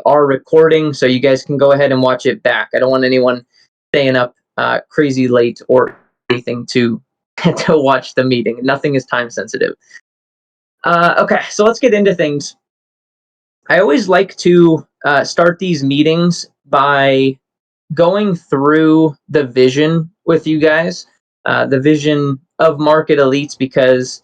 are recording, so you guys can go ahead and watch it back. I don't want anyone staying up crazy late or anything to to watch the meeting. Nothing is time sensitive. Okay, so let's get into things. I always like to start these meetings by going through the vision with you guys, the vision of Market Elites, because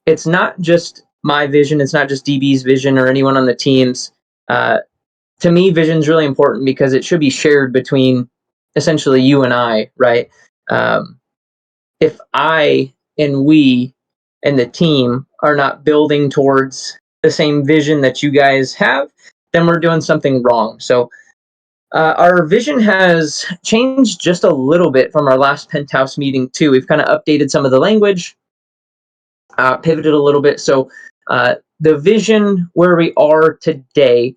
it's not just my vision, it's not just DB's vision or anyone on the teams. To me, vision is really important because it should be shared between essentially you and I, right? If I and we and the team are not building towards the same vision that you guys have, then we're doing something wrong. So our vision has changed just a little bit from our last Penthouse meeting too. We've kind of updated some of the language, pivoted a little bit. So the vision where we are today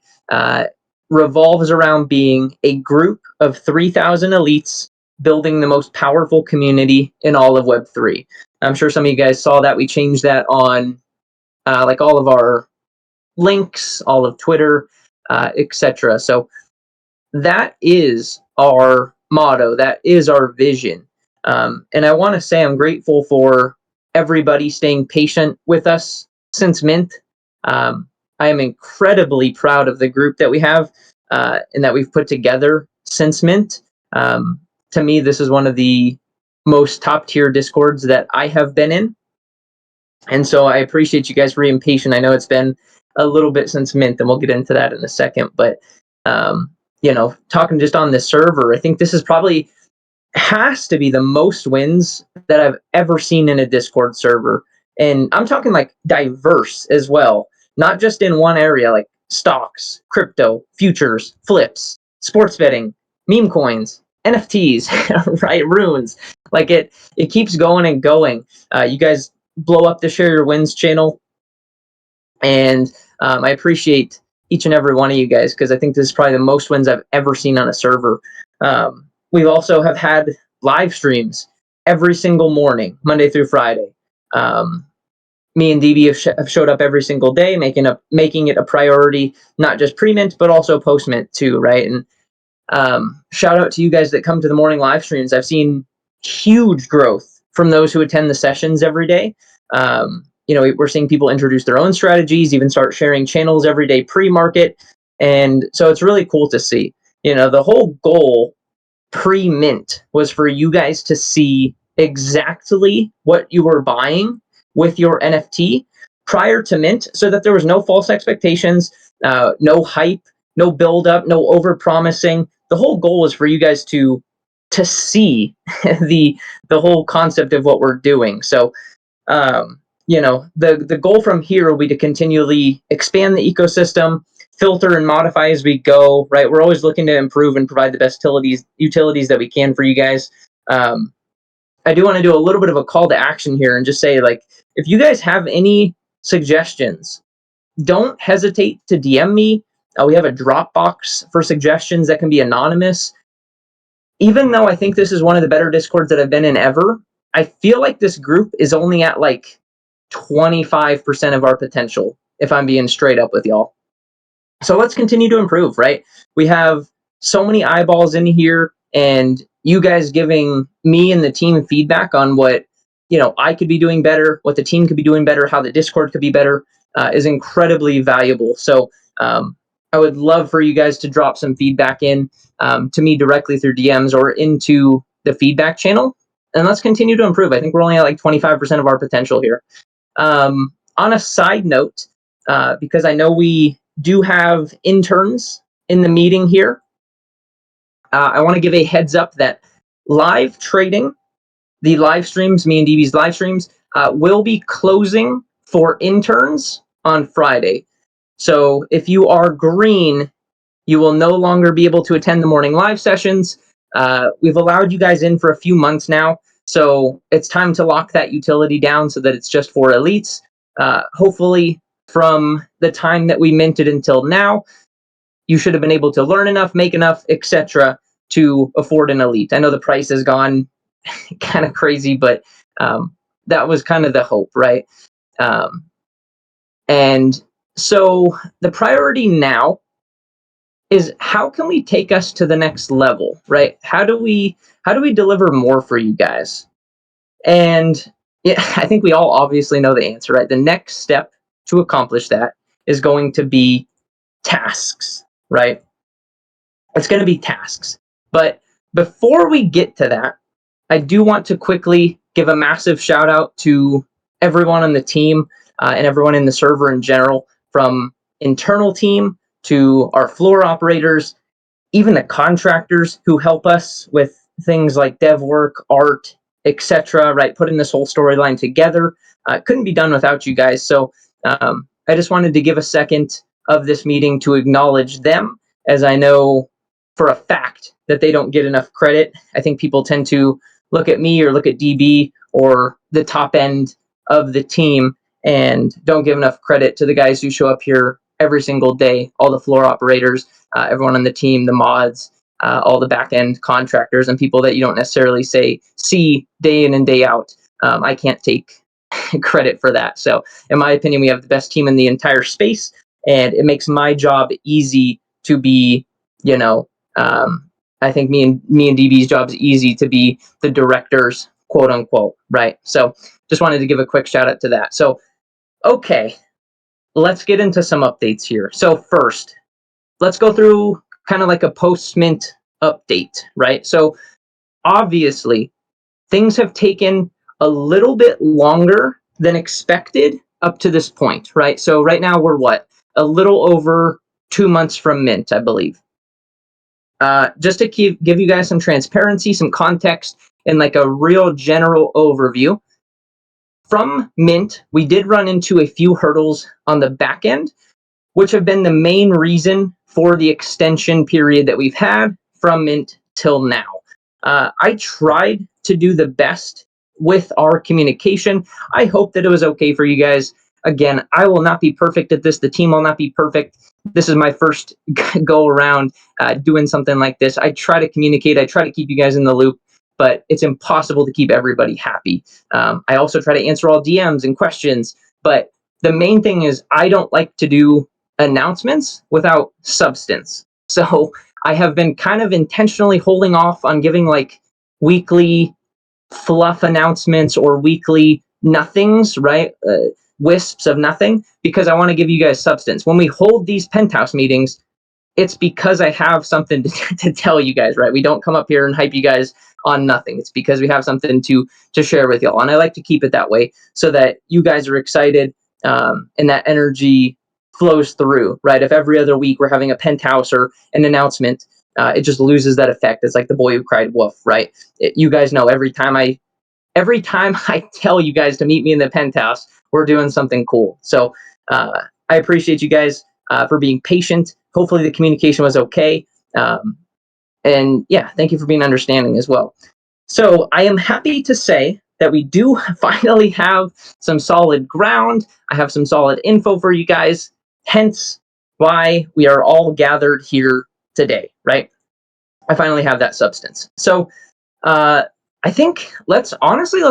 revolves around being a group of 3,000 elites building the most powerful community in all of Web3. I'm sure some of you guys saw that. We changed that on like all of our links, all of Twitter, etc. So that is our motto. That is our vision. And I want to say I'm grateful for everybody staying patient with us since Mint. I am incredibly proud of the group that we have and that we've put together since Mint. To me, this is one of the most top tier Discords that I have been in. And so I appreciate you guys for being patient. I know it's been a little bit since Mint, and we'll get into that in a second. But talking just on this server, I think this is probably has to be the most wins that I've ever seen in a Discord server. And I'm talking like diverse as well, not just in one area, like stocks, crypto, futures, flips, sports betting, meme coins, NFTs, right? Runes. Like it keeps going and going. You guys blow up the Share Your Wins channel. And I appreciate each and every one of you guys because I think this is probably the most wins I've ever seen on a server. We also have had live streams every single morning, Monday through Friday. Me and DB have showed up every single day, making it a priority, not just pre-mint, but also post-mint too, right? And shout out to you guys that come to the morning live streams. I've seen huge growth from those who attend the sessions every day. We're seeing people introduce their own strategies, even start sharing channels every day pre-market. And so it's really cool to see. The whole goal pre-mint was for you guys to see exactly what you were buying with your NFT prior to mint so that there was no false expectations, no hype, no build-up, no over-promising. The whole goal was for you guys to see the whole concept of what we're doing. So the goal from here will be to continually expand the ecosystem, filter and modify as we go, right? We're always looking to improve and provide the best utilities that we can for you guys. I do want to do a little bit of a call to action here and just say, like, if you guys have any suggestions, don't hesitate to DM me. We have a Dropbox for suggestions that can be anonymous. Even though I think this is one of the better Discords that I've been in ever, I feel like this group is only at like 25% of our potential, if I'm being straight up with y'all. So let's continue to improve, right? We have so many eyeballs in here, and you guys giving me and the team feedback on what I could be doing better, what the team could be doing better, how the Discord could be better is incredibly valuable. So I would love for you guys to drop some feedback in to me directly through DMs or into the feedback channel, and let's continue to improve. I think we're only at like 25% of our potential here. On a side note, because I know we do have interns in the meeting here, I want to give a heads up that live trading, the live streams, me and DB's live streams, will be closing for interns on Friday. So if you are green, you will no longer be able to attend the morning live sessions. We've allowed you guys in for a few months now, so it's time to lock that utility down so that it's just for elites. Hopefully, from the time that we minted until now, you should have been able to learn enough, make enough, etc., to afford an elite. I know the price has gone kind of crazy, but that was kind of the hope, right? And so the priority now is how can we take us to the next level, right? How do we deliver more for you guys? And yeah, I think we all obviously know the answer, right? The next step to accomplish that is going to be tasks, right? It's going to be tasks. But before we get to that, I do want to quickly give a massive shout out to everyone on the team and everyone in the server in general, from internal team to our floor operators, even the contractors who help us with things like dev work, art, etc. Right, putting this whole storyline together couldn't be done without you guys. So I just wanted to give a second of this meeting to acknowledge them, as I know for a fact that they don't get enough credit. I think people tend to look at me or look at DB or the top end of the team and don't give enough credit to the guys who show up here every single day, all the floor operators, everyone on the team, the mods, all the back end contractors, and people that you don't necessarily see day in and day out. I can't take credit for that. So, in my opinion, we have the best team in the entire space, and it makes my job easy to be, you know, I think me and DB's job is easy to be the directors, quote unquote, right? So, just wanted to give a quick shout out to that. So, okay, let's get into some updates here. So, first, let's go through kind of like a post-mint update, right? So obviously, things have taken a little bit longer than expected up to this point, right? So right now we're what? A little over 2 months from mint, I believe. Just to give you guys some transparency, some context, and like a real general overview. From mint, we did run into a few hurdles on the back end, which have been the main reason for the extension period that we've had from mint till now. I tried to do the best with our communication. I hope that it was okay for you guys. Again, I will not be perfect at this. The team will not be perfect. This is my first go around doing something like this. I try to communicate. I try to keep you guys in the loop, but it's impossible to keep everybody happy. I also try to answer all DMs and questions, but the main thing is I don't like to do announcements without substance. So I have been kind of intentionally holding off on giving like weekly fluff announcements or weekly nothings, right? Wisps of nothing, because I want to give you guys substance. When we hold these penthouse meetings, it's because I have something to tell you guys, right? We don't come up here and hype you guys on nothing. It's because we have something to share with y'all. And I like to keep it that way so that you guys are excited and that energy flows through, right? If every other week we're having a penthouse or an announcement, it just loses that effect. It's like the boy who cried wolf, right? You guys know every time I tell you guys to meet me in the penthouse, we're doing something cool. So I appreciate you guys for being patient. Hopefully the communication was okay. And yeah, thank you for being understanding as well. So I am happy to say that we do finally have some solid ground. I have some solid info for you guys, hence why we are all gathered here today, right? I finally have that substance. So I think let's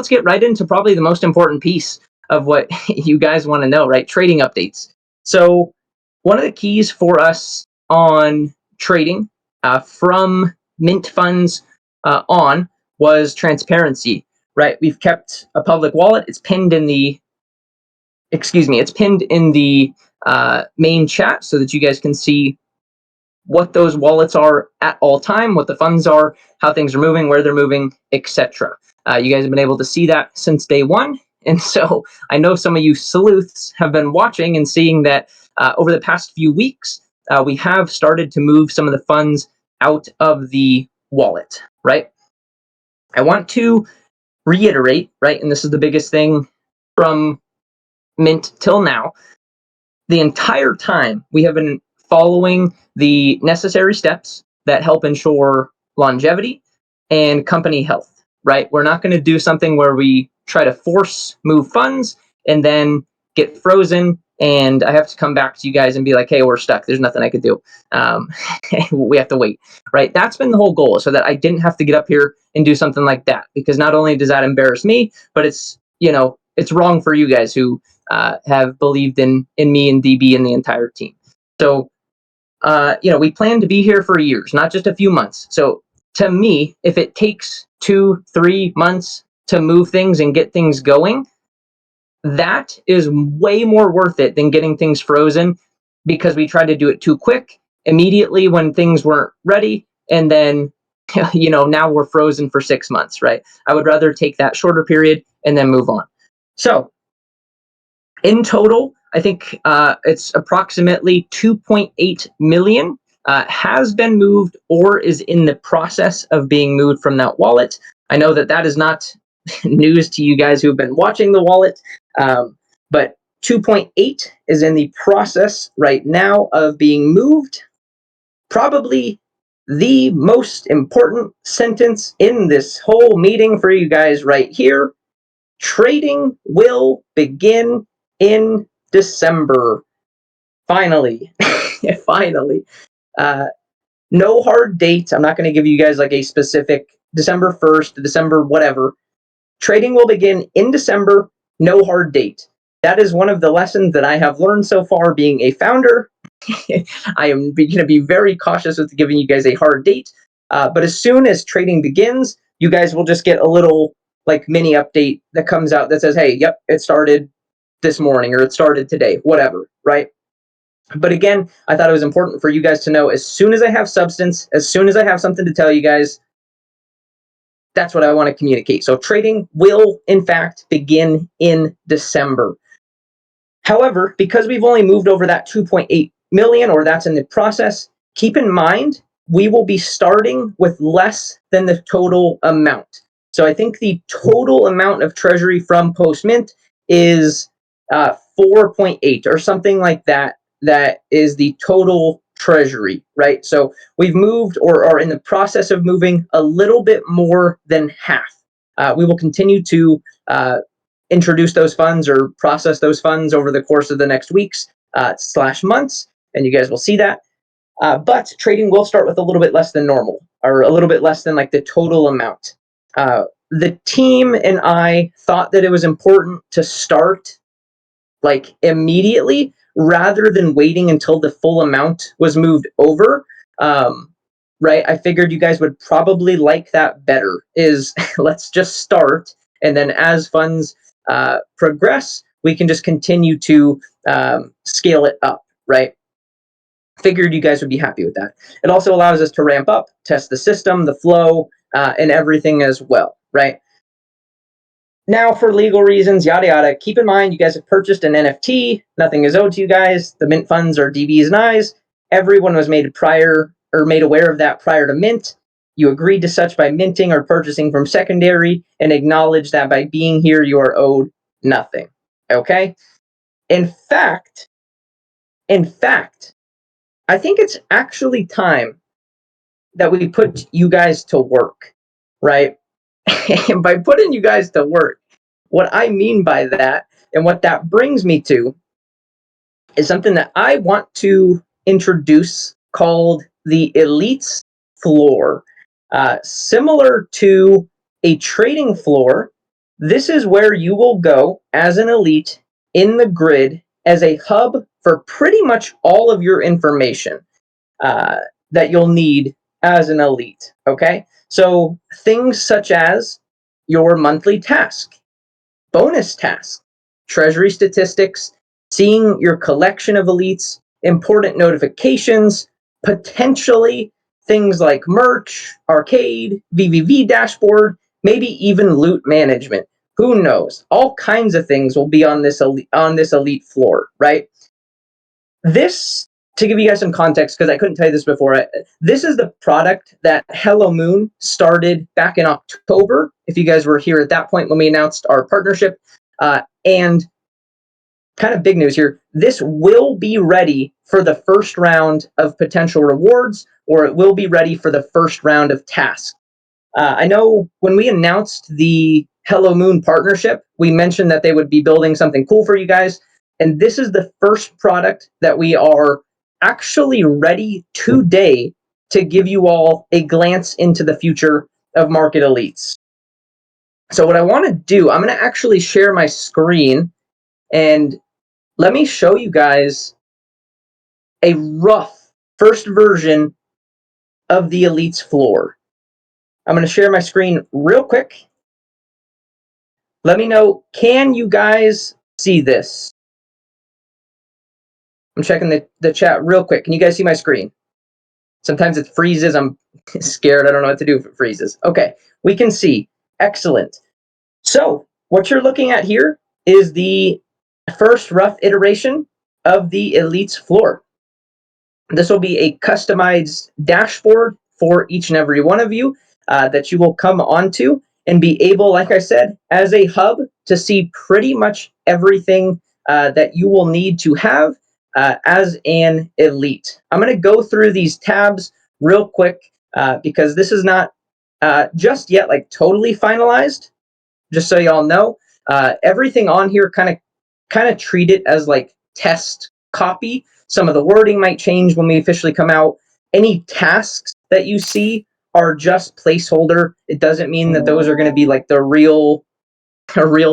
get right into probably the most important piece of what you guys want to know, right? Trading updates. So one of the keys for us on trading from mint funds on was transparency, right? We've kept a public wallet. It's pinned in the main chat so that you guys can see what those wallets are at all time, what the funds are, how things are moving, where they're moving, etc. You guys have been able to see that since day one. And so I know some of you sleuths have been watching and seeing that over the past few weeks, we have started to move some of the funds out of the wallet, right? I want to reiterate, right, and this is the biggest thing from mint till now, the entire time we have been following the necessary steps that help ensure longevity and company health, right? We're not going to do something where we try to force move funds and then get frozen and I have to come back to you guys and be like, hey, we're stuck. There's nothing I could do. We have to wait, right? That's been the whole goal, so that I didn't have to get up here and do something like that, because not only does that embarrass me, but it's wrong for you guys who have believed in me and DB and the entire team. So we plan to be here for years, not just a few months. So to me, if it takes 2-3 months to move things and get things going, that is way more worth it than getting things frozen, because we tried to do it too quick immediately when things weren't ready, and then now we're frozen for 6 months, right? I would rather take that shorter period and then move on. So in total, I think it's approximately 2.8 million has been moved or is in the process of being moved from that wallet. I know that is not news to you guys who have been watching the wallet, but 2.8 is in the process right now of being moved. Probably the most important sentence in this whole meeting for you guys right here: trading will begin in December. Finally. Finally. No hard date. I'm not going to give you guys like a specific December 1st, December whatever. Trading will begin in December. No hard date. That is one of the lessons that I have learned so far being a founder. I am going to be very cautious with giving you guys a hard date. But as soon as trading begins, you guys will just get a little like mini update that comes out that says, hey, yep, it started this morning or it started today, whatever, right? But again, I thought it was important for you guys to know as soon as I have substance, as soon as I have something to tell you guys, that's what I want to communicate. So trading will, in fact, begin in December. However, because we've only moved over that 2.8 million, or that's in the process, keep in mind, we will be starting with less than the total amount. So I think the total amount of Treasury from post-mint is 4.8 or something like that. That is the total Treasury, right? So we've moved or are in the process of moving a little bit more than half. We will continue to introduce those funds or process those funds over the course of the next weeks / months, and you guys will see that. But trading will start with a little bit less than normal, or a little bit less than like the total amount. The team and I thought that it was important to start like immediately rather than waiting until the full amount was moved over. Right? I figured you guys would probably like that better, is let's just start, and then as funds progress, we can just continue to scale it up, right? Figured you guys would be happy with that. It also allows us to ramp up, test the system, the flow, and everything as well, right? Now, for legal reasons, yada yada, keep in mind you guys have purchased an NFT. Nothing is owed to you guys. The mint funds are DBs and Is. Everyone was made aware of that prior to mint. You agreed to such by minting or purchasing from secondary, and acknowledge that by being here you are owed nothing. Okay? In fact, I think it's actually time that we put you guys to work, right? And by putting you guys to work, what I mean by that, and what that brings me to, is something that I want to introduce called the Elites floor. Similar to a trading floor, this is where you will go as an elite in the grid as a hub for pretty much all of your information that you'll need as an elite. Okay, so things such as your monthly task, bonus task, treasury statistics, seeing your collection of elites, important notifications, potentially things like merch, arcade, VVV dashboard, maybe even loot management. Who knows? All kinds of things will be on this elite floor, right? This, to give you guys some context, because I couldn't tell you this before, this is the product that Hello Moon started back in October, if you guys were here at that point when we announced our partnership. And kind of big news here, this will be ready for the first round of potential rewards, or it will be ready for the first round of tasks. I know when we announced the Hello Moon partnership, we mentioned that they would be building something cool for you guys. And this is the first product that we are actually ready today to give you all a glance into the future of Market Elites. So what I want to do, I'm going to actually share my screen, and let me show you guys a rough first version of the Elites floor. I'm going to share my screen real quick. Let me know, can you guys see this? I'm checking the chat real quick. Can you guys see my screen? Sometimes it freezes. I'm scared. I don't know what to do if it freezes. Okay, we can see. Excellent. So what you're looking at here is the first rough iteration of the Elites floor. This will be a customized dashboard for each and every one of you that you will come onto and be able, like I said, as a hub to see pretty much everything that you will need to have as an elite. I'm going to go through these tabs real quick because this is not just yet like totally finalized. Just so y'all know, everything on here kind of treat it as like test copy. Some of the wording might change when we officially come out. Any tasks that you see are just placeholder. It doesn't mean that those are going to be like the real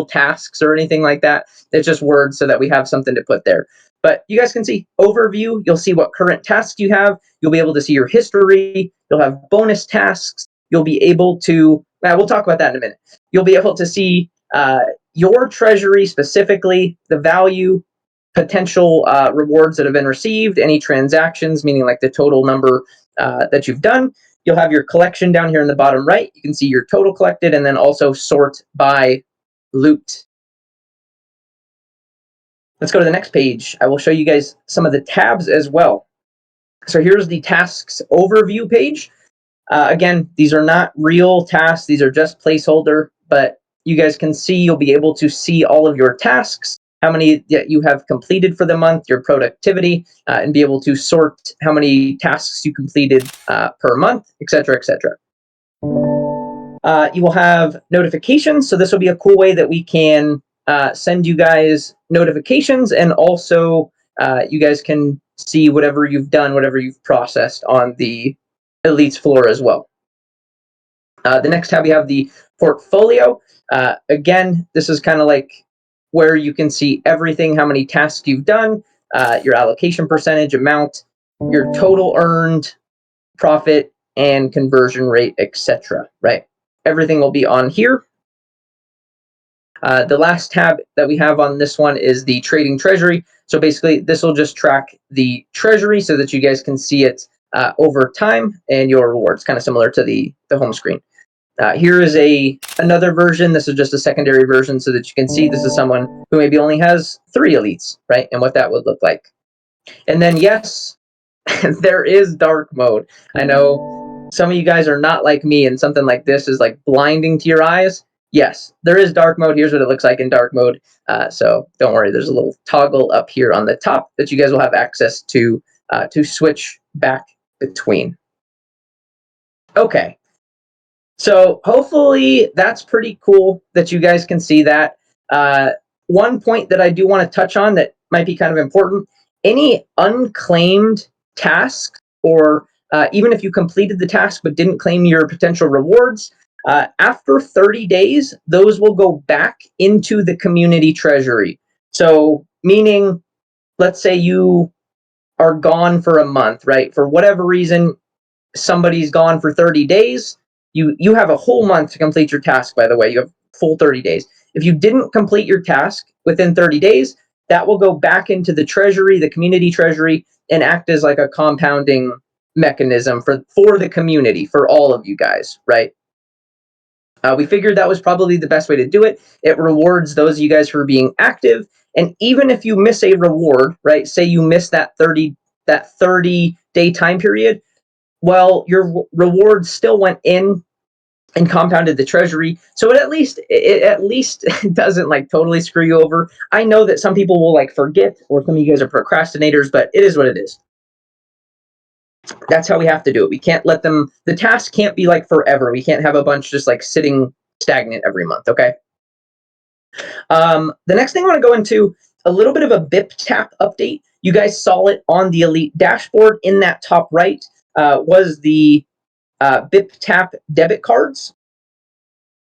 tasks or anything like that. It's just words so that we have something to put there. But you guys can see overview. You'll see what current tasks you have. You'll be able to see your history. You'll have bonus tasks. You'll be able to, we'll talk about that in a minute. You'll be able to see your treasury specifically, the value, potential rewards that have been received, any transactions, meaning like the total number that you've done. You'll have your collection down here in the bottom right. You can see your total collected and then also sort by loot. Let's go to the next page. I will show you guys some of the tabs as well. So here's the tasks overview page. Again, these are not real tasks. These are just placeholder, but you guys can see, you'll be able to see all of your tasks, how many that you have completed for the month, your productivity, and be able to sort how many tasks you completed per month, etc., etc. You will have notifications. So this will be a cool way that we can send you guys notifications, and also you guys can see whatever you've done, whatever you've processed on the Elites floor as well. The next tab, we have the portfolio. Again, this is kind of like where you can see everything, how many tasks you've done, your allocation percentage, amount, your total earned, profit, and conversion rate, etc. Right? Everything will be on here. The last tab that we have on this one is the trading treasury. So basically, this will just track the treasury so that you guys can see it over time and your rewards, kind of similar to the home screen. Here is another version. This is just a secondary version so that you can see this is someone who maybe only has 3 elites, right? And what that would look like. And then, yes, there is dark mode. I know some of you guys are not like me and something like this is like blinding to your eyes. Yes, there is dark mode. Here's what it looks like in dark mode. So don't worry, there's a little toggle up here on the top that you guys will have access to switch back between. Okay, so hopefully that's pretty cool that you guys can see that. One point that I do want to touch on that might be kind of important, any unclaimed task, or even if you completed the task but didn't claim your potential rewards, after 30 days, those will go back into the community treasury. So meaning, let's say you are gone for a month, right? For whatever reason, somebody's gone for 30 days. You have a whole month to complete your task, by the way. You have full 30 days. If you didn't complete your task within 30 days, that will go back into the treasury, the community treasury, and act as like a compounding mechanism for the community, for all of you guys, right? We figured that was probably the best way to do it. It rewards those of you guys for being active. And even if you miss a reward, right, say you miss that 30-day time period, well, your rewards still went in and compounded the treasury, so it at least doesn't like totally screw you over. I know that some people will like forget, or some of you guys are procrastinators, but it is what it is. That's how we have to do it. We can't let them, the task can't be like forever. We can't have a bunch just like sitting stagnant every month, okay? The next thing I want to go into, a little bit of a BIP tap update. You guys saw it on the Elite dashboard. In that top right was the BIP tap debit cards.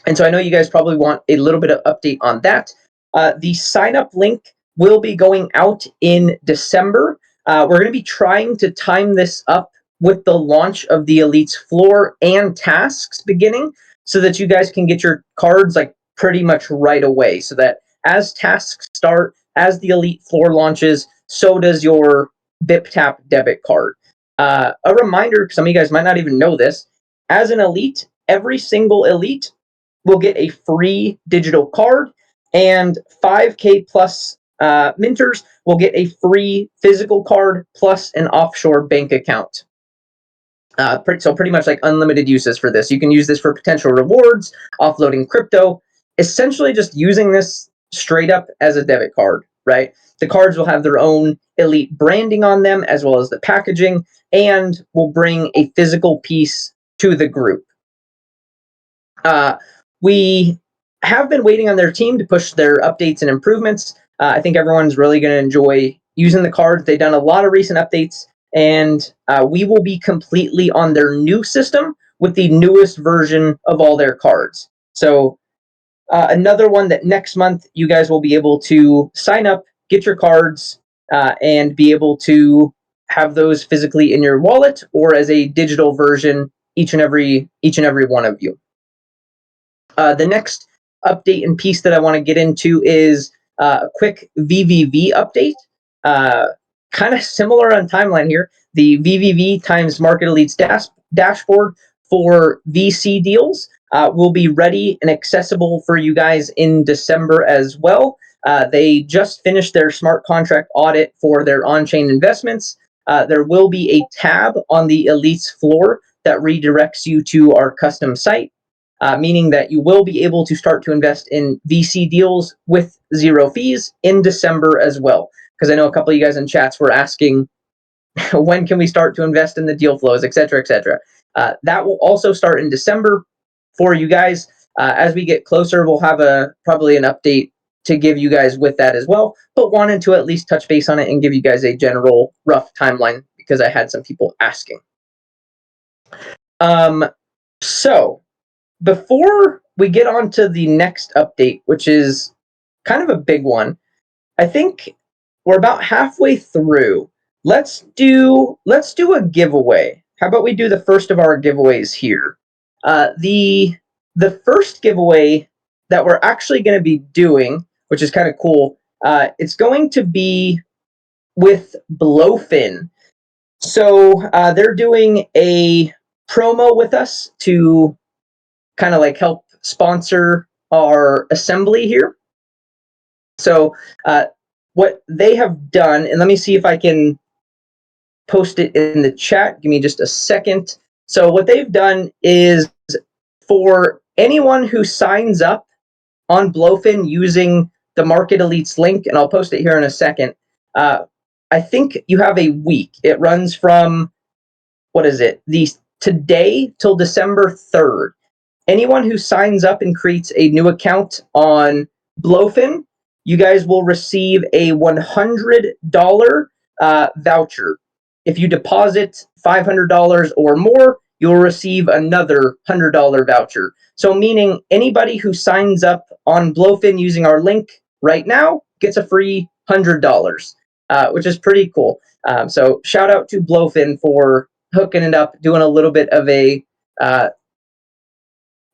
And so I know you guys probably want a little bit of update on that. The sign up link will be going out in December. We're going to be trying to time this up with the launch of the Elites floor and tasks beginning, so that you guys can get your cards like pretty much right away, so that as tasks start, as the Elite floor launches, so does your BIP debit card. A reminder, some of you guys might not even know this, as an Elite, every single Elite will get a free digital card, and 5K plus minters will get a free physical card plus an offshore bank account. So pretty much like unlimited uses for this. You can use this for potential rewards, offloading crypto, essentially just using this straight up as a debit card, right? The cards will have their own Elite branding on them, as well as the packaging, and will bring a physical piece to the group. We have been waiting on their team to push their updates and improvements. I think everyone's really going to enjoy using the cards. They've done a lot of recent updates, and we will be completely on their new system with the newest version of all their cards. So another one that next month you guys will be able to sign up, get your cards, and be able to have those physically in your wallet or as a digital version, each and every one of you. The next update and piece that I want to get into is a quick VVV update. Kind of similar on timeline here. The VVV times Market Elites dashboard for VC deals will be ready and accessible for you guys in December as well. They just finished their smart contract audit for their on-chain investments. There will be a tab on the Elites floor that redirects you to our custom site. Meaning that you will be able to start to invest in VC deals with 0 fees in December as well. Because I know a couple of you guys in chats were asking, when can we start to invest in the deal flows, et cetera, et cetera. That will also start in December for you guys. As we get closer, we'll have probably an update to give you guys with that as well, but wanted to at least touch base on it and give you guys a general rough timeline because I had some people asking. So before we get on to the next update, which is kind of a big one, I think we're about halfway through. Let's do a giveaway. How about we do the first of our giveaways here? The first giveaway that we're actually going to be doing, which is kind of cool, it's going to be with BloFin. So they're doing a promo with us to kind of like help sponsor our assembly here. So what they have done, and let me see if I can post it in the chat. Give me just a second. So what they've done is for anyone who signs up on BloFin using the Market Elites link, and I'll post it here in a second, I think you have a week. It runs from, today till December 3rd. Anyone who signs up and creates a new account on BloFin, you guys will receive a $100 voucher. If you deposit $500 or more, you'll receive another $100 voucher. So meaning anybody who signs up on BloFin using our link right now gets a free $100, which is pretty cool. So shout out to BloFin for hooking it up, doing a little bit of a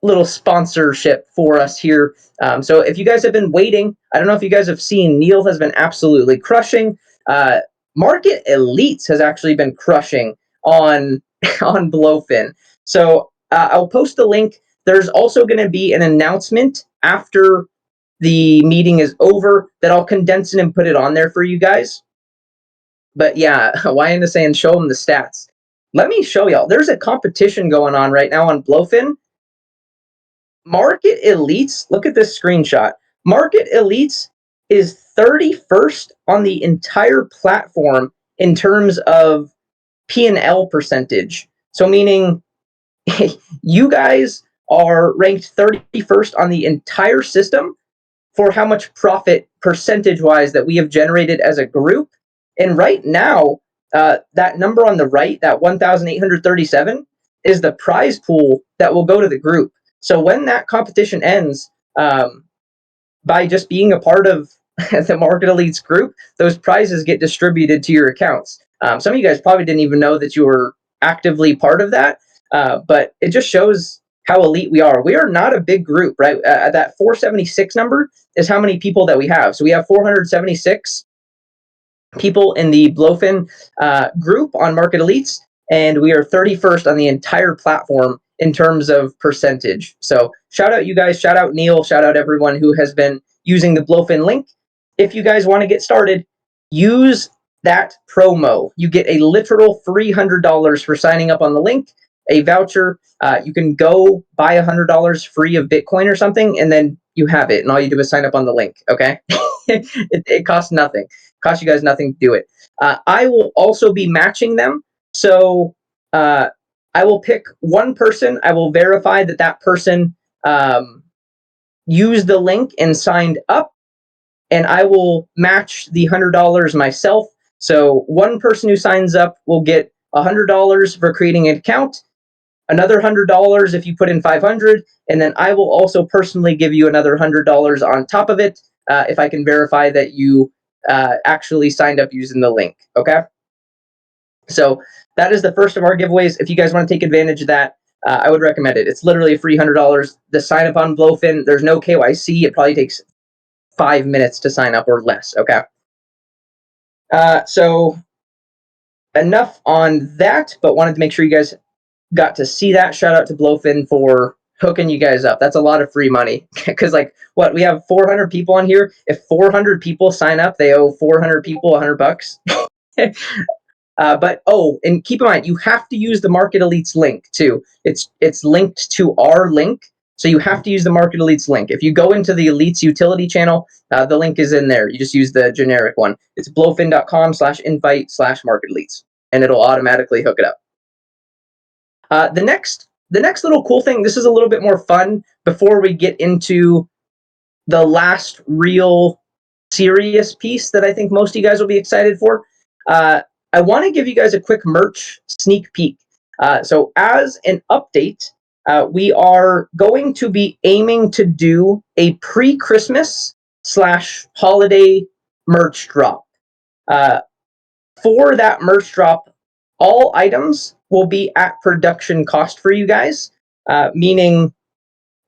little sponsorship for us here. So if you guys have been waiting, I don't know if you guys have seen, Neil has been absolutely crushing. Market Elites has actually been crushing on BloFin. So I'll post the link. There's also going to be an announcement after the meeting is over that I'll condense it and put it on there for you guys. But yeah, Wyan is saying show them the stats. Let me show y'all. There's a competition going on right now on BloFin. Market Elites, look at this screenshot. Market Elites is 31st on the entire platform in terms of P&L percentage. So meaning you guys are ranked 31st on the entire system for how much profit percentage-wise that we have generated as a group. And right now, that number on the right, that 1,837, is the prize pool that will go to the group. So when that competition ends, by just being a part of the Market Elites group, those prizes get distributed to your accounts. Some of you guys probably didn't even know that you were actively part of that, but it just shows how elite we are. We are not a big group, right? That 476 number is how many people that we have. So we have 476 people in the BloFin group on Market Elites, and we are 31st on the entire platform in terms of percentage. So shout out you guys, shout out Neil, shout out everyone who has been using the BloFin link. If you guys want to get started, use that promo. You get a literal $300 for signing up on the link, a voucher. You can go buy $100 free of Bitcoin or something, and then you have it, and all you do is sign up on the link, okay? It costs nothing. Costs you guys nothing to do it. I will also be matching them. So I will pick one person. I will verify that that person used the link and signed up, and I will match the $100 myself. So one person who signs up will get $100 for creating an account, another $100 if you put in 500, and then I will also personally give you another $100 on top of it if I can verify that you actually signed up using the link. Okay. So that is the first of our giveaways. If you guys want to take advantage of that, I would recommend it. It's literally a free $100. The sign up on BloFin, there's no KYC. It probably takes 5 minutes to sign up or less. Okay. So enough on that, but wanted to make sure you guys got to see that. Shout out to BloFin for hooking you guys up. That's a lot of free money because like what, we have 400 people on here. If 400 people sign up, they owe 400 people $100. But and keep in mind, you have to use the Market Elites link too. It's linked to our link, so you have to use the Market Elites link. If you go into the Elites utility channel, the link is in there. You just use the generic one. It's blofin.com/invite/Market Elites, and it'll automatically hook it up. The next little cool thing. This is a little bit more fun before we get into the last real serious piece that I think most of you guys will be excited for. I want to give you guys a quick merch sneak peek. So as an update, we are going to be aiming to do a pre-Christmas/holiday merch drop. For that merch drop, all items will be at production cost for you guys, meaning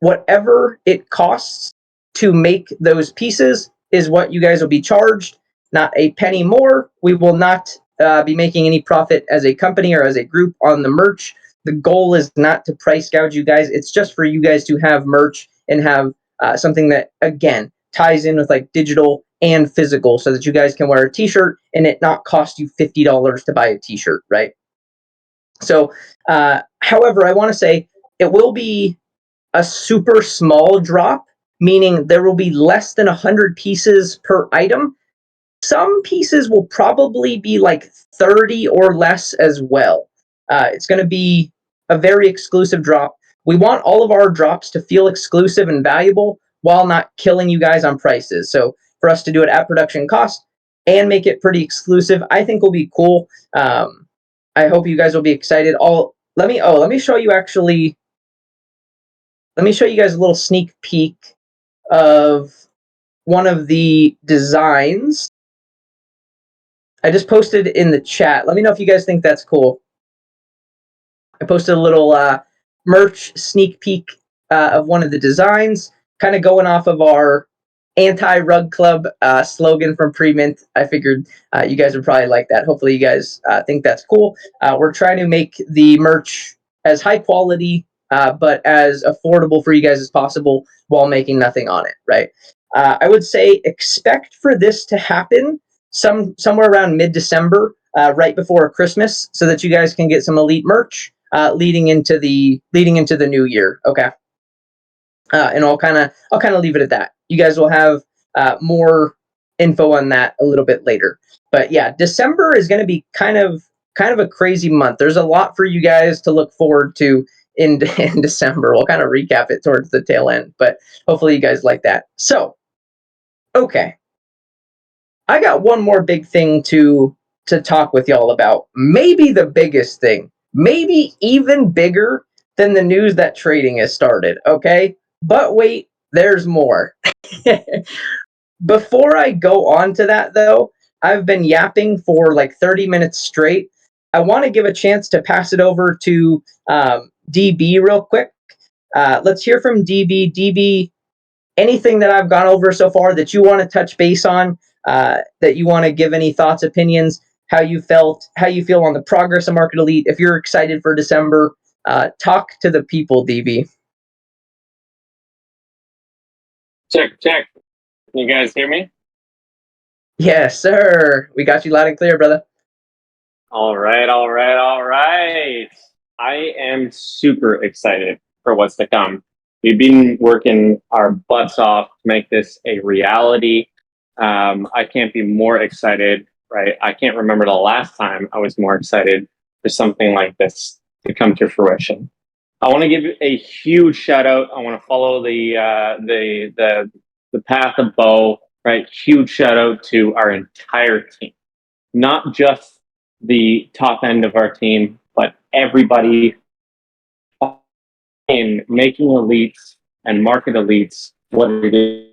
whatever it costs to make those pieces is what you guys will be charged, not a penny more. We will not be making any profit as a company or as a group on the merch. The goal is not to price gouge you guys. It's just for you guys to have merch and have something that, again, ties in with like digital and physical so that you guys can wear a t-shirt and it not cost you $50 to buy a t-shirt, right? So, however, I want to say it will be a super small drop, meaning there will be less than 100 pieces per item. Some pieces will probably be like 30 or less as well. It's going to be a very exclusive drop. We want all of our drops to feel exclusive and valuable while not killing you guys on prices. So for us to do it at production cost and make it pretty exclusive, I think will be cool. I hope you guys will be excited. Let me show you actually. Let me show you guys a little sneak peek of one of the designs. I just posted in the chat. Let me know if you guys think that's cool. I posted a little merch sneak peek of one of the designs, kind of going off of our anti-rug club slogan from pre-mint. I figured you guys would probably like that. Hopefully you guys think that's cool. We're trying to make the merch as high quality but as affordable for you guys as possible while making nothing on it, right? I would say expect for this to happen somewhere around mid-December, right before Christmas, so that you guys can get some elite merch leading into the new year. Okay, and I'll kind of leave it at that. You guys will have more info on that a little bit later. But yeah, December is going to be kind of a crazy month. There's a lot for you guys to look forward to in December. We'll kind of recap it towards the tail end, but hopefully you guys like that. So, okay, I got one more big thing to talk with y'all about. Maybe the biggest thing, maybe even bigger than the news that trading has started. Okay, but wait, there's more. Before I go on to that, though, I've been yapping for like 30 minutes straight. I want to give a chance to pass it over to DB real quick. Let's hear from DB. DB, anything that I've gone over so far that you want to touch base on, that you want to give any thoughts, opinions, how you feel on the progress of Market Elite, if you're excited for December, talk to the people, DB. Check, check. Can you guys hear me? Yes, sir. We got you loud and clear, brother. All right, all right, all right. I am super excited for what's to come. We've been working our butts off to make this a reality. I can't be more excited, right? I can't remember the last time I was more excited for something like this to come to fruition. I want to give a huge shout out. I want to follow the path of Beau, right? Huge shout out to our entire team, not just the top end of our team, but everybody in making elites and market elites what it is.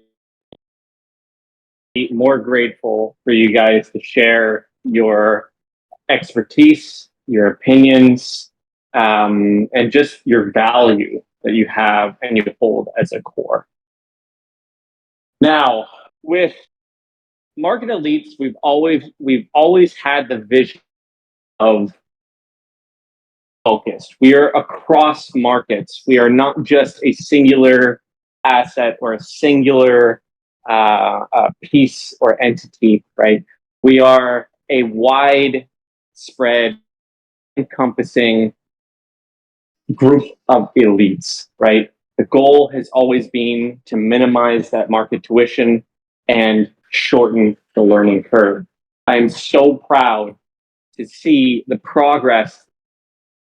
More grateful for you guys to share your expertise, your opinions, and just your value that you have and you hold as a core. Now, with market elites, we've always had the vision of focused. We are across markets. We are not just a singular asset or a singular piece or entity, right? We are a wide spread, encompassing group of elites, right? The goal has always been to minimize that market tuition and shorten the learning curve. I am so proud to see the progress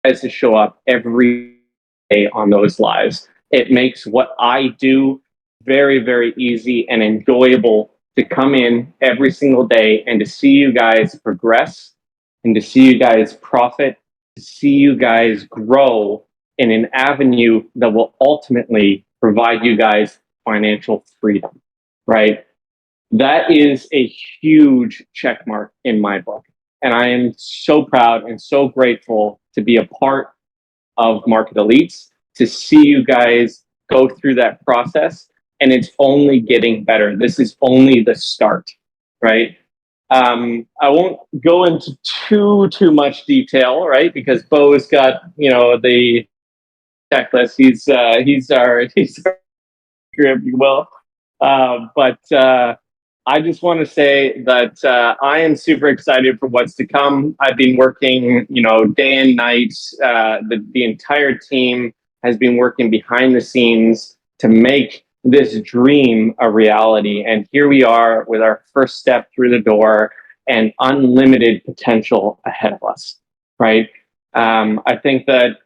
as to show up every day on those lives. It makes what I do very, very easy and enjoyable to come in every single day and to see you guys progress and to see you guys profit, to see you guys grow in an avenue that will ultimately provide you guys financial freedom, right? That is a huge check mark in my book. And I am so proud and so grateful to be a part of Market Elites, to see you guys go through that process. And it's only getting better. This is only the start, right? I won't go into too much detail, right? Because Beau's got, the checklist. He's our script, if you will. But I just want to say that I am super excited for what's to come. I've been working, day and night. The entire team has been working behind the scenes to make this dream a reality. And here we are with our first step through the door and unlimited potential ahead of us, right? I think that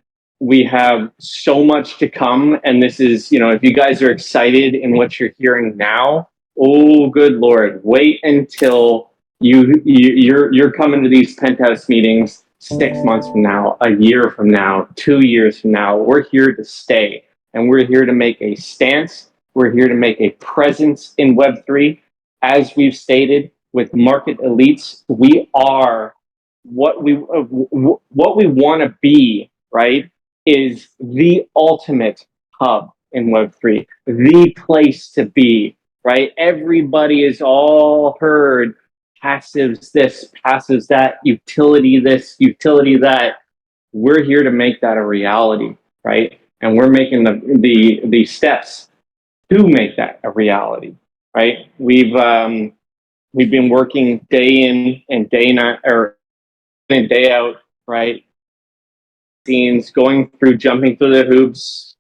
we have so much to come. And this is, if you guys are excited in what you're hearing now, oh, good Lord, wait until you're coming to these penthouse meetings 6 months from now, a year from now, 2 years from now. We're here to stay, and we're here to make a stance. We're here to make a presence in Web3. As we've stated, with Market Elites, we are what we want to be, right? Is the ultimate hub in Web3, the place to be, right? Everybody is all heard passives this, passives that, utility this, utility that. We're here to make that a reality, right? And we're making the steps to make that a reality, right? We've been working day in and day night, or day in, day out, right? Scenes, going through, jumping through the hoops,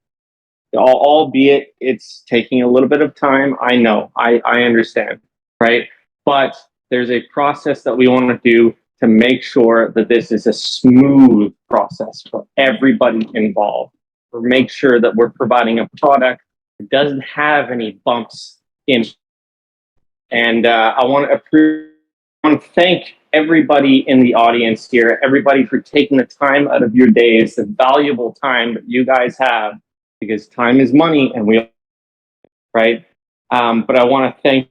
albeit it's taking a little bit of time. I know, I understand, right? But there's a process that we want to do to make sure that this is a smooth process for everybody involved. To make sure that we're providing a product that doesn't have any bumps in. And I want to thank everybody in the audience here, everybody for taking the time out of your days, the valuable time that you guys have, because time is money, and right? But I want to thank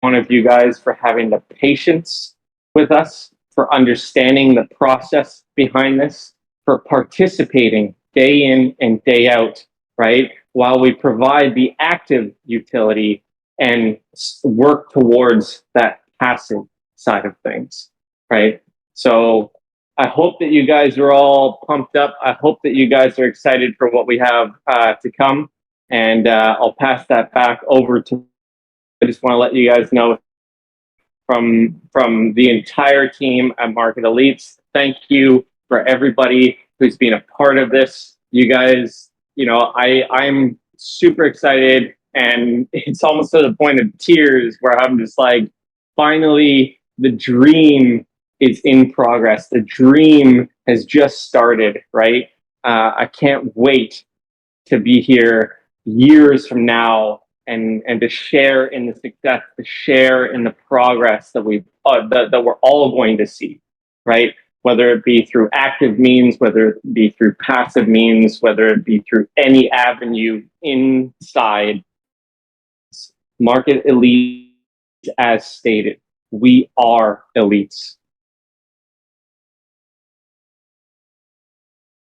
one of you guys for having the patience with us, for understanding the process behind this, for participating day in and day out, right? While we provide the active utility and work towards that passive side of things, right? So I hope that you guys are all pumped up. I hope that you guys are excited for what we have to come. And I'll pass that back over to. I just want to let you guys know from the entire team at Market Elites, thank you for everybody who's been a part of this. You guys, I'm super excited, and it's almost to the point of tears where I'm just like, finally, the dream is in progress. The dream has just started, right? I can't wait to be here years from now and to share in the success, to share in the progress that that we're all going to see, right? Whether it be through active means, whether it be through passive means, whether it be through any avenue inside Market Elites, as stated, we are elites.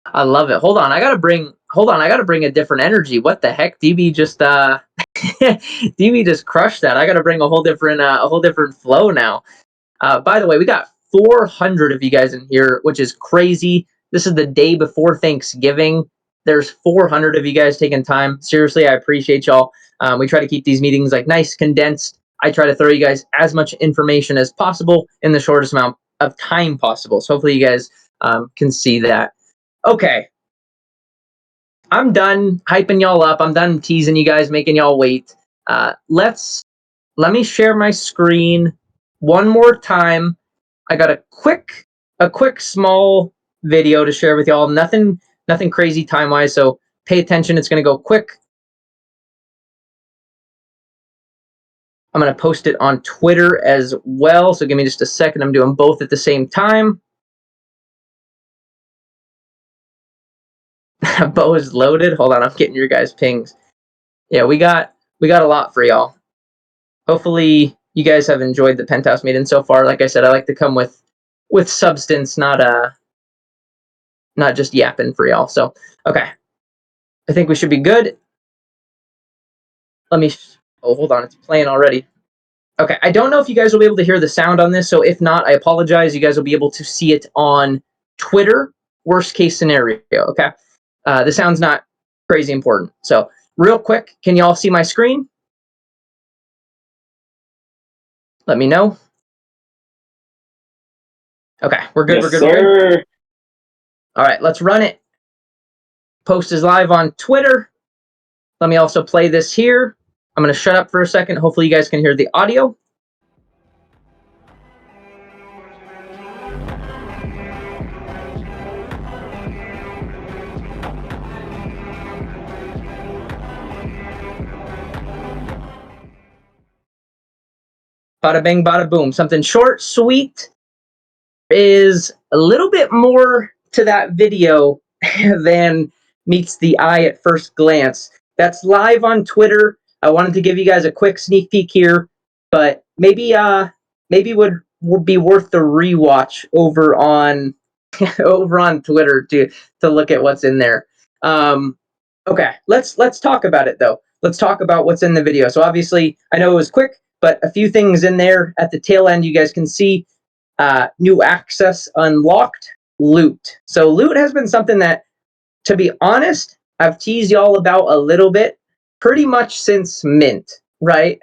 I love it. Hold on, I gotta bring a different energy. What the heck? DB just DB just crushed that. I gotta bring a whole different flow now. By the way, we got 400 of you guys in here, which is crazy. This is the day before Thanksgiving. There's 400 of you guys taking time. Seriously, I appreciate y'all. We try to keep these meetings like nice, condensed. I try to throw you guys as much information as possible in the shortest amount of time possible. So hopefully you guys can see that. Okay, I'm done hyping y'all up. I'm done teasing you guys, making y'all wait. Let me share my screen one more time. I got a quick small video to share with y'all. Nothing crazy time wise, so pay attention. It's gonna go quick. I'm gonna post it on Twitter as well. So give me just a second. I'm doing both at the same time. Beau is loaded. Hold on, I'm getting your guys' pings. Yeah, we got a lot for y'all. Hopefully you guys have enjoyed the Penthouse meeting so far. Like I said, I like to come with substance, not just yapping for y'all. So okay, I think we should be good. Let me. Oh, hold on, it's playing already. Okay, I don't know if you guys will be able to hear the sound on this, so if not, I apologize. You guys will be able to see it on Twitter. Worst case scenario. Okay, the sound's not crazy important. So real quick, can y'all see my screen? Let me know. Okay, we're good. Yes, we're good. sir. We're good. All right, let's run it. Post is live on Twitter. Let me also play this here. I'm going to shut up for a second. Hopefully you guys can hear the audio. Bada bang, bada boom. Something short, sweet. Is a little bit more to that video than meets the eye at first glance. That's live on Twitter. I wanted to give you guys a quick sneak peek here, but maybe would be worth the rewatch over on over on Twitter to look at what's in there. Okay, let's talk about it though. Let's talk about what's in the video. So obviously, I know it was quick, but a few things in there at the tail end you guys can see. New access unlocked, loot. So loot has been something that, to be honest, I've teased y'all about a little bit pretty much since Mint, right?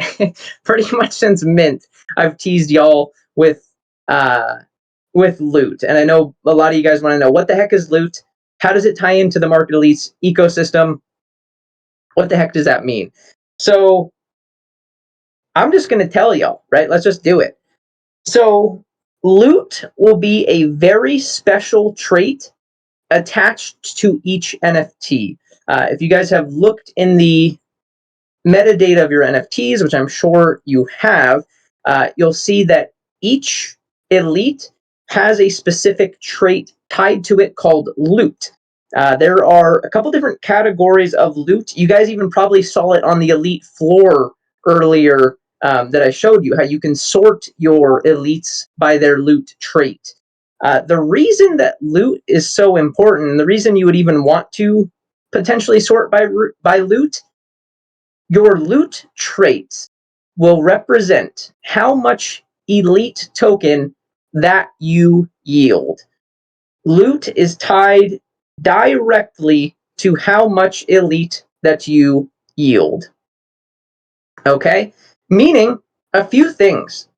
Pretty much since Mint, I've teased y'all with loot. And I know a lot of you guys want to know, what the heck is loot? How does it tie into the Market Elites ecosystem? What the heck does that mean? So I'm just going to tell y'all, right? Let's just do it. So loot will be a very special trait attached to each NFT. If you guys have looked in the metadata of your NFTs, which I'm sure you have, you'll see that each elite has a specific trait tied to it called loot. There are a couple different categories of loot. You guys even probably saw it on the elite floor earlier that I showed you, how you can sort your elites by their loot trait. The reason that loot is so important, the reason you would even want to potentially sort by loot, your loot traits will represent how much elite token that you yield. Loot is tied directly to how much elite that you yield. Okay? Meaning a few things.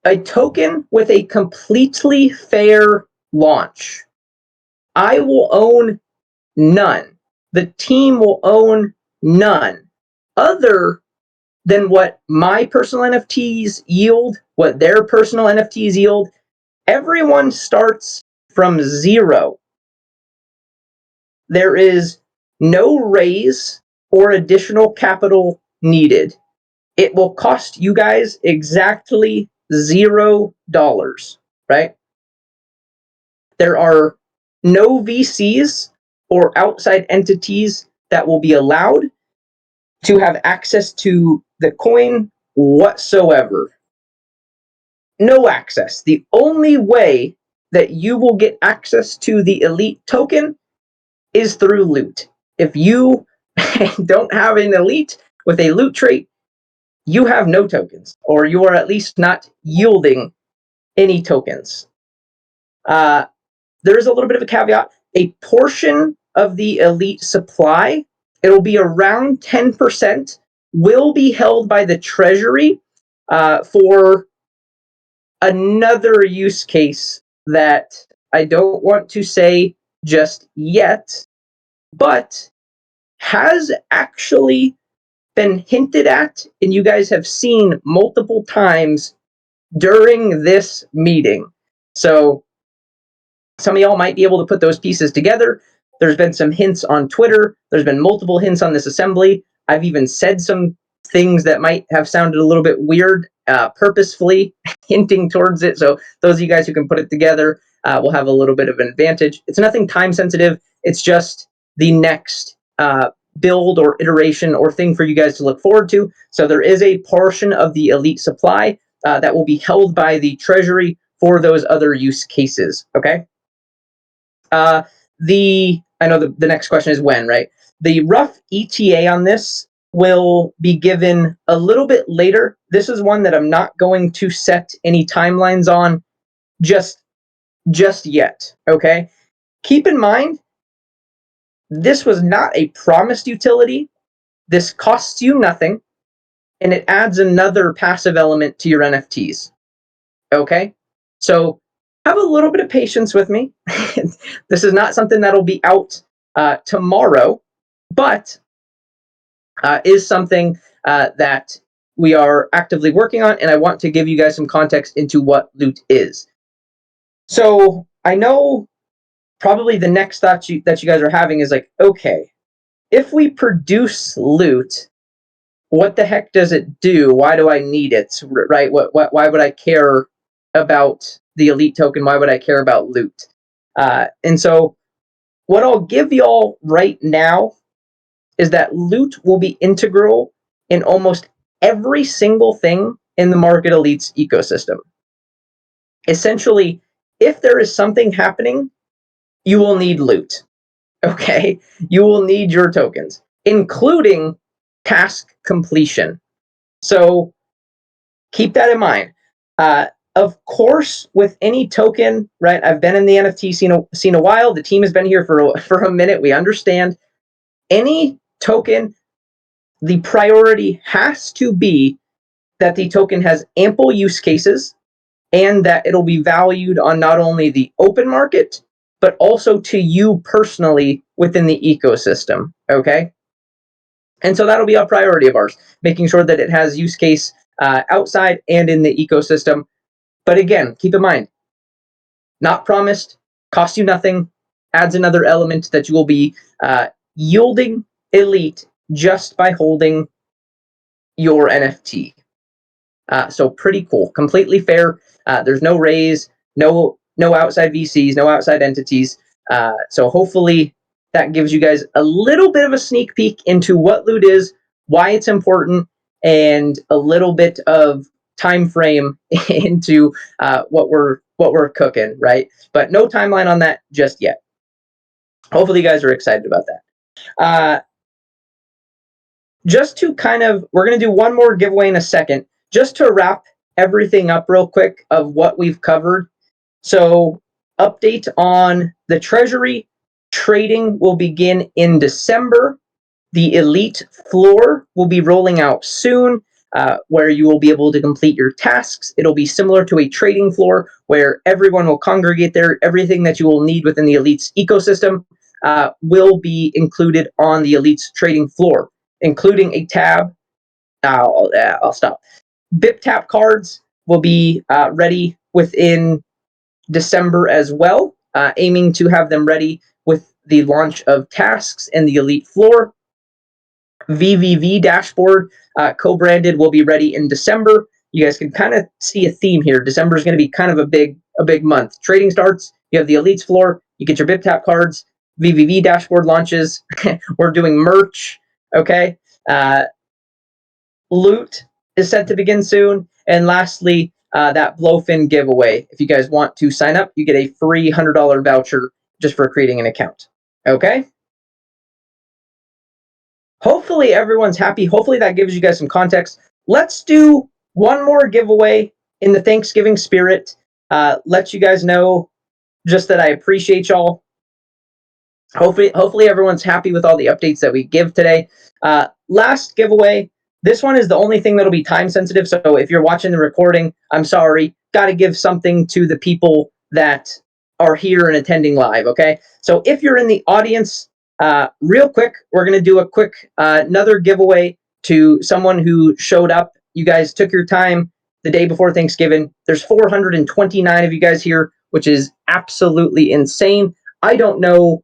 A token with a completely fair launch. I will own none. The team will own none. Other than what my personal NFTs yield, what their personal NFTs yield, everyone starts from zero. There is no raise or additional capital needed. It will cost you guys exactly $0, right? There are no VCs or outside entities that will be allowed to have access to the coin whatsoever. No access. The only way that you will get access to the elite token is through loot. If you don't have an elite with a loot trait, you have no tokens, or you are at least not yielding any tokens. There is a little bit of a caveat. A portion of the elite supply, it'll be around 10%, will be held by the Treasury for another use case that I don't want to say just yet, but has actually been hinted at, and you guys have seen multiple times during this meeting. So some of y'all might be able to put those pieces together. There's been some hints on Twitter. There's been multiple hints on this assembly. I've even said some things that might have sounded a little bit weird, purposefully hinting towards it. So those of you guys who can put it together will have a little bit of an advantage. It's nothing time sensitive. It's just the next build or iteration or thing for you guys to look forward to. So there is a portion of the elite supply that will be held by the Treasury for those other use cases. Okay. I know the next question is when, right? The rough ETA on this will be given a little bit later. This is one that I'm not going to set any timelines on just yet. Okay. Keep in mind, this was not a promised utility. This costs you nothing, and it adds another passive element to your NFTs. Okay? So have a little bit of patience with me. This is not something that'll be out tomorrow, but is something that we are actively working on, and I want to give you guys some context into what loot is. So I know probably the next thought that you guys are having is like, okay, if we produce loot, what the heck does it do? Why do I need it? Right? Why would I care about the elite token? Why would I care about loot? And so what I'll give y'all right now is that loot will be integral in almost every single thing in the Market Elites ecosystem. Essentially, if there is something happening, you will need loot. Okay? You will need your tokens, including task completion. So keep that in mind. Of course, with any token, right? I've been in the NFT scene a while. The team has been here for a minute. We understand any token. The priority has to be that the token has ample use cases and that it'll be valued on not only the open market, but also to you personally within the ecosystem. Okay. And so that'll be a priority of ours, making sure that it has use case outside and in the ecosystem. But again, keep in mind, not promised, costs you nothing, adds another element that you will be yielding elite just by holding your NFT. So pretty cool, completely fair. There's no raise, no outside VCs, no outside entities. So hopefully that gives you guys a little bit of a sneak peek into what loot is, why it's important, and a little bit of time frame into what we're cooking, right? But no timeline on that just yet. Hopefully, you guys are excited about that. Just to kind of, we're going to do one more giveaway in a second, just to wrap everything up real quick of what we've covered. So, update on the Treasury. Trading will begin in December. The Elite floor will be rolling out soon, where you will be able to complete your tasks. It'll be similar to a trading floor where everyone will congregate there. Everything that you will need within the Elites ecosystem will be included on the Elites trading floor, including a tab. I'll stop. BipTap cards will be ready within December as well, aiming to have them ready with the launch of tasks and the Elite floor. VVV dashboard, co-branded, will be ready in December. You guys can kind of see a theme here. December is going to be kind of a big month. Trading starts. You have the Elites floor. You get your BipTap cards. VVV dashboard launches. We're doing merch. Okay. Loot is set to begin soon. And lastly, that BloFin giveaway. If you guys want to sign up, you get a free $100 voucher just for creating an account. Okay. Hopefully everyone's happy. Hopefully that gives you guys some context. Let's do one more giveaway in the Thanksgiving spirit. Let you guys know just that I appreciate y'all. Hopefully everyone's happy with all the updates that we give today. Last giveaway. This one is the only thing that'll be time sensitive. So if you're watching the recording, I'm sorry. Got to give something to the people that are here and attending live. Okay. So if you're in the audience, real quick, we're going to do a quick another giveaway to someone who showed up. You guys took your time the day before Thanksgiving. There's 429 of you guys here, which is absolutely insane. I don't know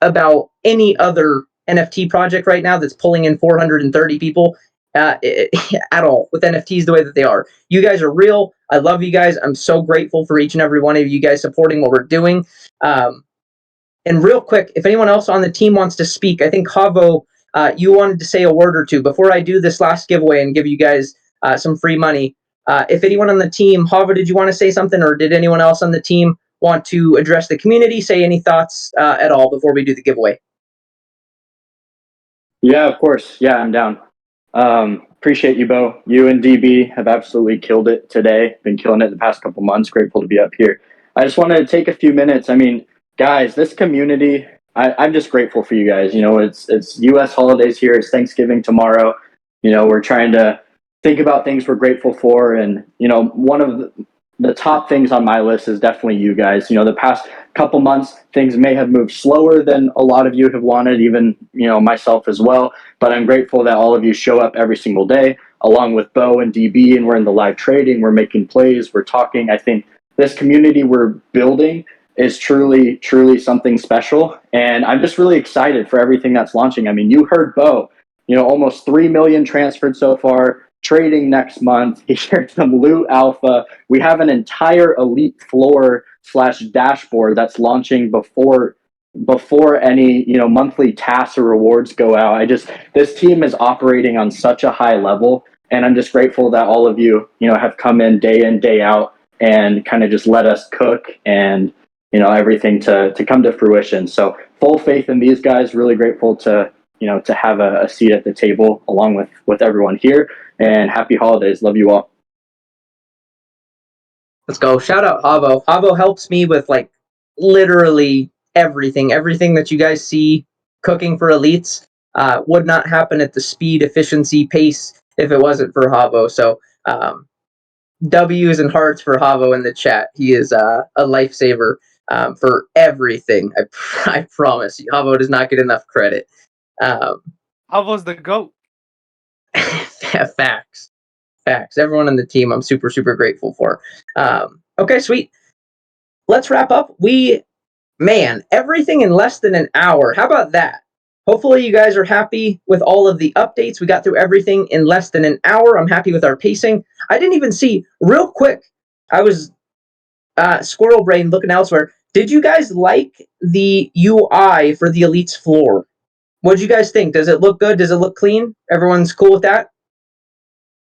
about any other NFT project right now that's pulling in 430 people at all with NFTs the way that they are. You guys are real. I love you guys. I'm so grateful for each and every one of you guys supporting what we're doing. And real quick, if anyone else on the team wants to speak, I think Havo, you wanted to say a word or two before I do this last giveaway and give you guys some free money. If anyone on the team, Havo, did you want to say something, or did anyone else on the team want to address the community, say any thoughts at all before we do the giveaway? Yeah, of course. Yeah, I'm down. Appreciate you, Beau. You and DB have absolutely killed it today. Been killing it the past couple months. Grateful to be up here. I just wanted to take a few minutes. I mean, guys, this community, I'm just grateful for you guys. You know, it's U.S. holidays here. It's Thanksgiving tomorrow. You know, we're trying to think about things we're grateful for. And, you know, one of the top things on my list is definitely you guys. You know, the past couple months, things may have moved slower than a lot of you have wanted, even, you know, myself as well. But I'm grateful that all of you show up every single day, along with Beau and DB, and we're in the live trading, we're making plays, we're talking. I think this community we're building is truly, truly something special. And I'm just really excited for everything that's launching. I mean, you heard Beau, you know, almost 3 million transferred so far, trading next month. He shared some loot alpha. We have an entire elite floor / dashboard that's launching before any, you know, monthly tasks or rewards go out. This team is operating on such a high level, and I'm just grateful that all of you, you know, have come in, day out, and kind of just let us cook and, you know, everything to come to fruition. So full faith in these guys. Really grateful to, you know, to have a seat at the table along with everyone here. And happy holidays. Love you all. Let's go. Shout out Havo. Havo helps me with like literally everything that you guys see cooking for Elites would not happen at the speed, efficiency, pace if it wasn't for Havo. So W's and hearts for Havo in the chat. He is a lifesaver for everything. I promise you. Havo does not get enough credit. Havo's the GOAT. Facts. Everyone on the team I'm super grateful for. Okay, sweet. Let's wrap up. Everything in less than an hour. How about that? Hopefully you guys are happy with all of the updates. We got through everything in less than an hour. I'm happy with our pacing. I didn't even see, real quick, I was squirrel brain looking elsewhere. Did you guys like the UI for the Elites floor? What did you guys think? Does it look good? Does it look clean? Everyone's cool with that?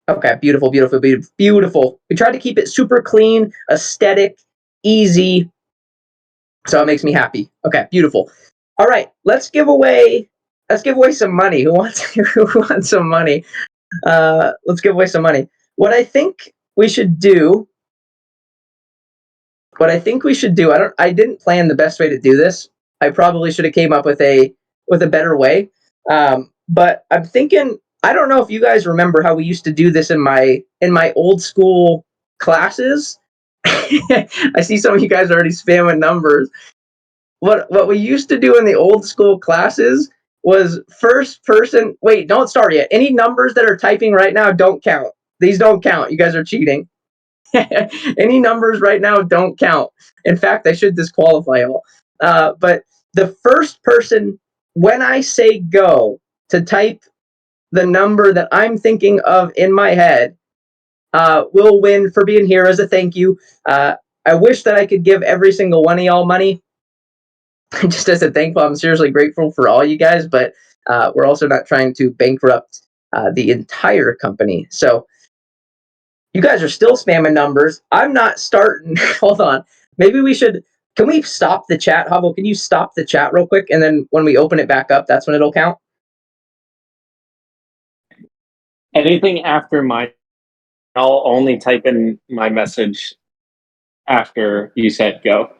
Okay, beautiful, beautiful, beautiful. We tried to keep it super clean, aesthetic, easy. So it makes me happy. Okay, beautiful. All right, let's give away some money. Who wants some money? Let's give away some money. What I think we should do. I didn't plan the best way to do this. I probably should have came up with a better way. But I'm thinking, I don't know if you guys remember how we used to do this in my old school classes. I see some of you guys already spamming numbers. What we used to do in the old school classes was first person. Wait, don't start yet. Any numbers that are typing right now don't count. These don't count. You guys are cheating. Any numbers right now don't count. In fact, I should disqualify y'all. But the first person, when I say go, to type the number that I'm thinking of in my head, will win for being here as a thank you. I wish that I could give every single one of y'all money just as a thankful. I'm seriously grateful for all you guys, but we're also not trying to bankrupt the entire company. So you guys are still spamming numbers. I'm not starting. Hold on. Maybe we should. Can we stop the chat, Hubble? Can you stop the chat real quick? And then when we open it back up, that's when it'll count. Anything after mine, I'll only type in my message after you said go.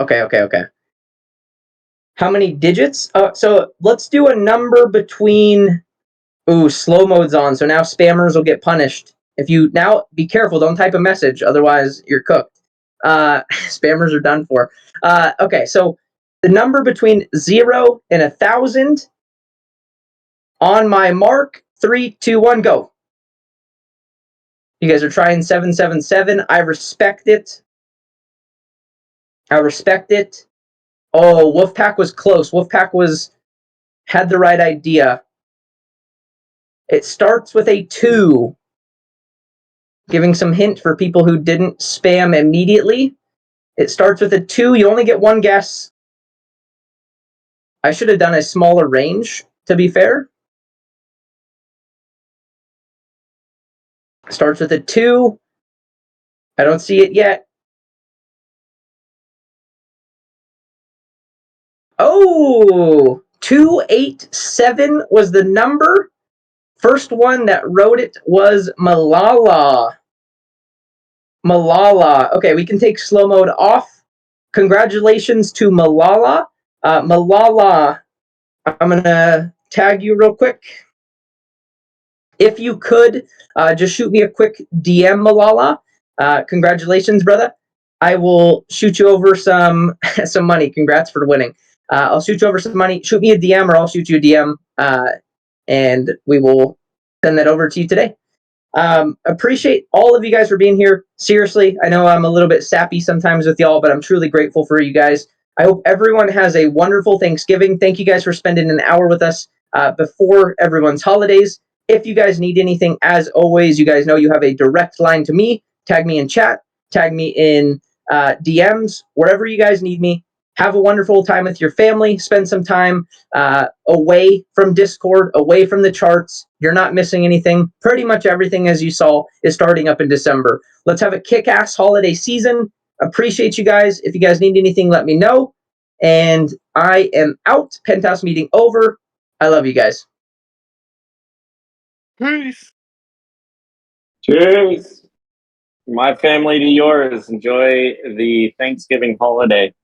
Okay. How many digits? So let's do a number between. Ooh, slow mode's on. So now spammers will get punished. If you now be careful, don't type a message, otherwise you're cooked. Spammers are done for. Okay, so the number between 0 and 1,000. On my mark, 3, 2, 1, go. You guys are trying 777. I respect it. Oh, Wolfpack was close. Wolfpack had the right idea. It starts with a 2. Giving some hint for people who didn't spam immediately. It starts with a 2. You only get one guess. I should have done a smaller range, to be fair. Starts with a 2. I don't see it yet. Oh, 287 was the number. First one that wrote it was Malala. Okay, we can take slow mode off. Congratulations to Malala. Malala, I'm going to tag you real quick. If you could, just shoot me a quick DM, Malala. Congratulations, brother. I will shoot you over some money. Congrats for winning. I'll shoot you over some money. Shoot me a DM or I'll shoot you a DM, and we will send that over to you today. Appreciate all of you guys for being here. Seriously, I know I'm a little bit sappy sometimes with y'all, but I'm truly grateful for you guys. I hope everyone has a wonderful Thanksgiving. Thank you guys for spending an hour with us before everyone's holidays. If you guys need anything, as always, you guys know you have a direct line to me. Tag me in chat, tag me in DMs, wherever you guys need me. Have a wonderful time with your family. Spend some time away from Discord, away from the charts. You're not missing anything. Pretty much everything, as you saw, is starting up in December. Let's have a kick-ass holiday season. Appreciate you guys. If you guys need anything, let me know. And I am out. Penthouse meeting over. I love you guys. Peace. Cheers. My family to yours. Enjoy the Thanksgiving holiday.